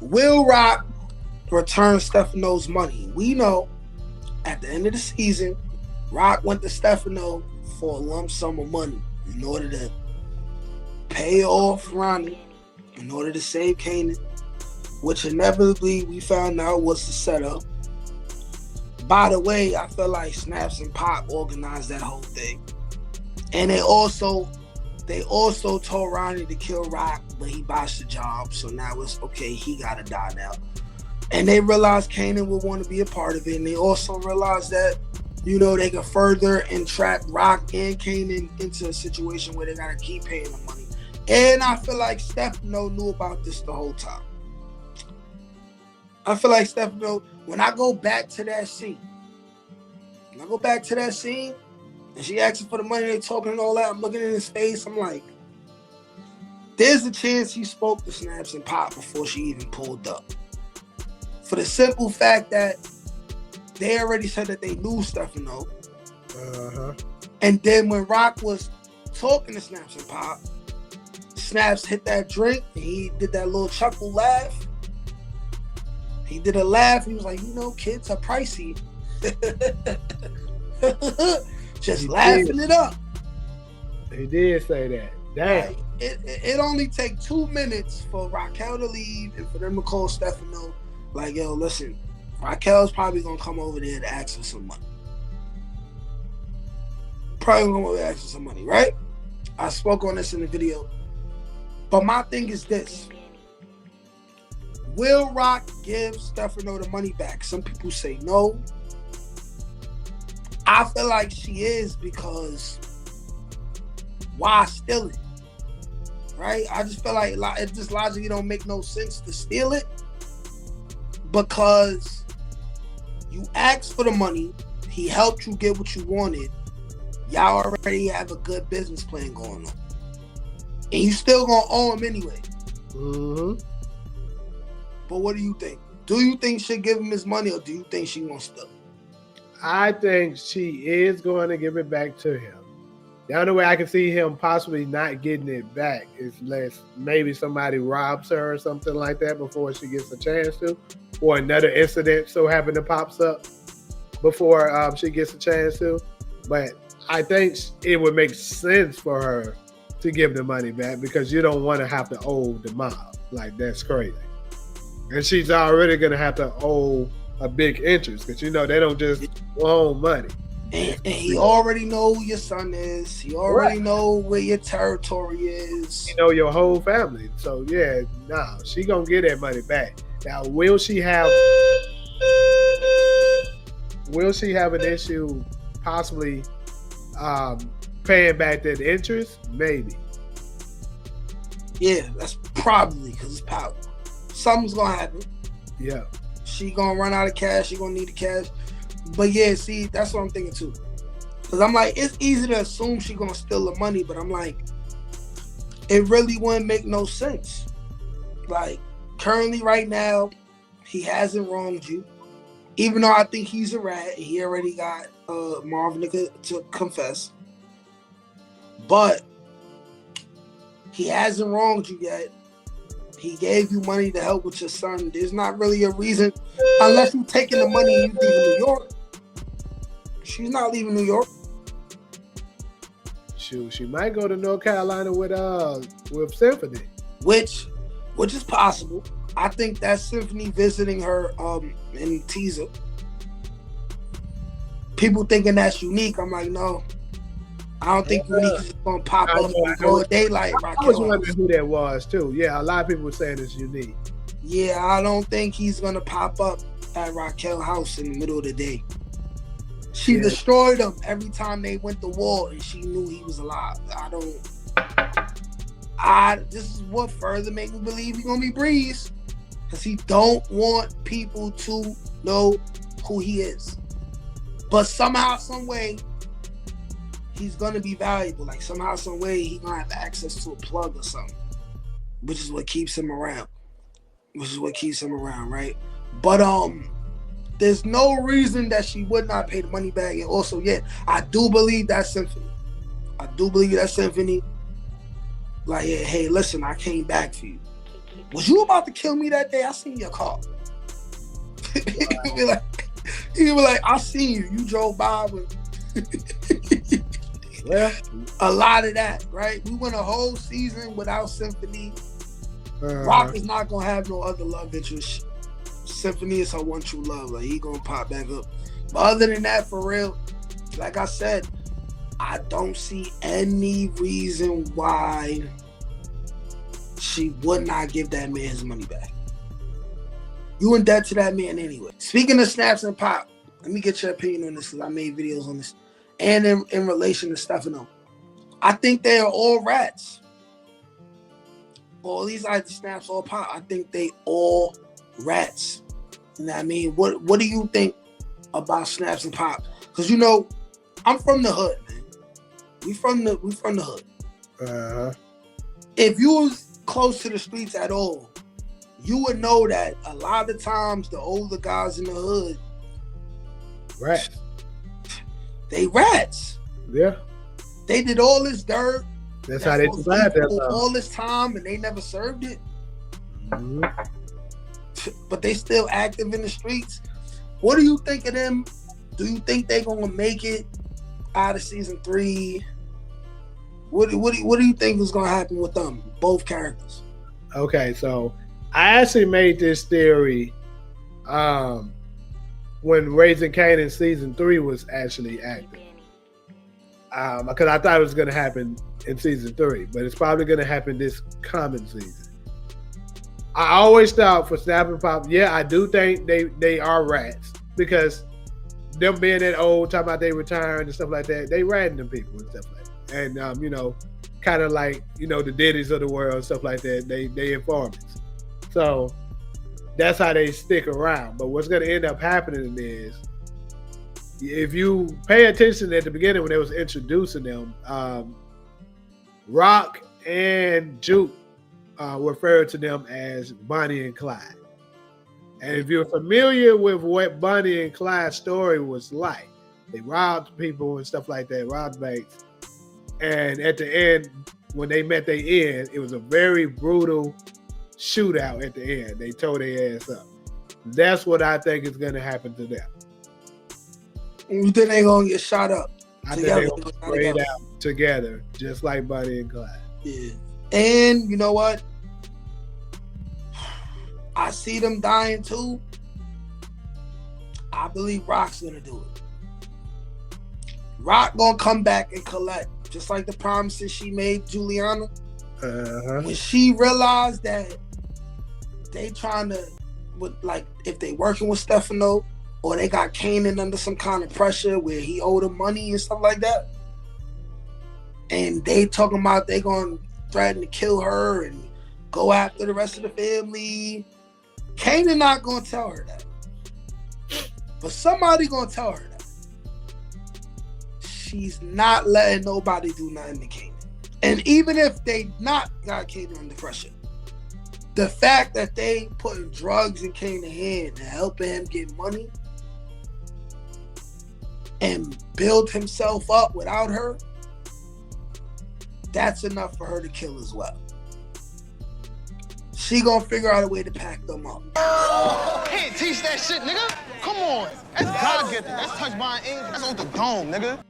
Will Rock return Stefano's money? We know at the end of the season, Rock went to Stefano for a lump sum of money in order to pay off Ronnie, in order to save Kanan, which inevitably we found out was the setup. By the way, I feel like Snaps and Pop organized that whole thing. And they also told Ronnie to kill Rock, but he botched the job. So now it's okay, he gotta die now. And they realized Kanan would want to be a part of it. And they also realized that, they can further entrap Rock and Kanan into a situation where they gotta keep paying the money. And I feel like Stefano knew about this the whole time. I feel like Stefano, when I go back to that scene, and she asking for the money, they talking and all that, I'm looking in his face, I'm like, there's a chance he spoke to Snaps and Pop before she even pulled up. For the simple fact that they already said that they knew Stefano. And then when Rock was talking to Snaps and Pop, Snaps hit that drink and he did that little chuckle laugh. He did a laugh. He was like, kids are pricey. Just laughing it up. He did say that. Damn. Like, it only take 2 minutes for Raquel to leave and for them to call Stefano. Like, yo, listen, Raquel's probably gonna come over there to ask for some money. Right? I spoke on this in the video. But my thing is this. Will Rock give Stefano the money back? Some people say no. I feel like she is, because why steal it? Right? I just feel like it just logically don't make no sense to steal it, because you asked for the money, he helped you get what you wanted, y'all already have a good business plan going on, and you still gonna owe him anyway. But what do you think? Do you think she'll give him his money, or do you think she wants to? I think she is going to give it back to him. The only way I can see him possibly not getting it back is unless maybe somebody robs her or something like that before she gets a chance to, or another incident so happen to pops up before she gets a chance to. But I think it would make sense for her to give the money back, because you don't want to have to owe the mob. Like, that's crazy. And she's already going to have to owe a big interest, because they don't just loan money. And he already know who your son is. He already know where your territory is. Your whole family. So yeah, she gonna get that money back. Now, will she have an issue possibly paying back that interest? Maybe. Yeah, that's probably because it's power. Something's gonna happen. Yeah. She gonna run out of cash. She gonna need the cash. But yeah, see, that's what I'm thinking too. Because I'm like, it's easy to assume she gonna steal the money, but I'm like, it really wouldn't make no sense. Like, currently right now, he hasn't wronged you. Even though I think he's a rat, he already got Marvin to confess. But he hasn't wronged you yet. He gave you money to help with your son. There's not really a reason, unless you're taking the money and you leaving New York. She's not leaving New York. Shoot, she might go to North Carolina with Symphony. Which is possible. I think that's Symphony visiting her in teaser. People thinking that's Unique. I'm like, no. I don't think Unique is going to pop up in broad daylight. I was wondering who that was, too. Yeah, a lot of people were saying it's Unique. Yeah, I don't think he's going to pop up at Raquel's house in the middle of the day. She destroyed him every time they went to war, and she knew he was alive. This is what further make me believe he's going to be Breeze, because he don't want people to know who he is. But somehow, some way, he's gonna be valuable. Like, somehow, some way, he's gonna have access to a plug or something, which is what keeps him around. Right? But there's no reason that she would not pay the money back. And also, I do believe that's Symphony. Like, hey, listen, I came back for you. Was you about to kill me that day? I seen your car. He be like, I seen you. You drove by with Well, a lot of that, right? We went a whole season without Symphony. Rock is not gonna have no other love interest. Symphony is her one true love. Like, he gonna pop back up. But other than that, for real, like I said, I don't see any reason why she would not give that man his money back. You in debt to that man anyway. Speaking of snaps and pop, let me get your opinion on this because I made videos on this. And in relation to Stefano, I think they are all rats. All these either snaps or pop, I think they all rats. You know what I mean? What do you think about snaps and pop? Because, you know, I'm from the hood, man. We from the hood. If you was close to the streets at all, you would know that a lot of times the older guys in the hood, rats. They rats. Yeah. They did all this dirt. That's how they survived that for all this time, and they never served it. Mm-hmm. But they still active in the streets. What do you think of them? Do you think they're gonna make it out of season 3? What do you think is gonna happen with them, both characters? Okay, so I actually made this theory when Raising Kanan season 3 was actually active. Because I thought it was going to happen in season 3, but it's probably going to happen this coming season. I always thought for Snap and Pop, yeah, I do think they are rats because them being that old, talking about they retiring and stuff like that, they ratting them people and stuff like that. And, you know, kind of like, you know, the Diddies of the world and stuff like that, they informants. So that's how they stick around. But what's going to end up happening is, if you pay attention at the beginning when they was introducing them, Rock and Juke referred to them as Bonnie and Clyde. And if you're familiar with what Bonnie and Clyde's story was like, they robbed people and stuff like that, robbed banks. And at the end, when they met their end, it was a very brutal shootout at the end. They tore their ass up. That's what I think is going to happen to them. You think they're going to get shot up? I think they're going to straight out together, just like Bonnie and Clyde. Yeah. And you know what? I see them dying too. I believe Rock's going to do it. Rock going to come back and collect, just like the promises she made Juliana. When she realized that they trying to, like, if they working with Stefano or they got Kanan under some kind of pressure where he owed them money and stuff like that, and they talking about they gonna threaten to kill her and go after the rest of the family, Kanan not gonna tell her that, but somebody gonna tell her that. She's not letting nobody do nothing to Kanan. And even if they not got Kanan under pressure, the fact that they putting drugs in Kanan's hand and helping him get money and build himself up without her, that's enough for her to kill as well. She gonna figure out a way to pack them up. Can't teach that shit, nigga. Come on. That's God-given. That's touched by an ink. That's on the dome, nigga.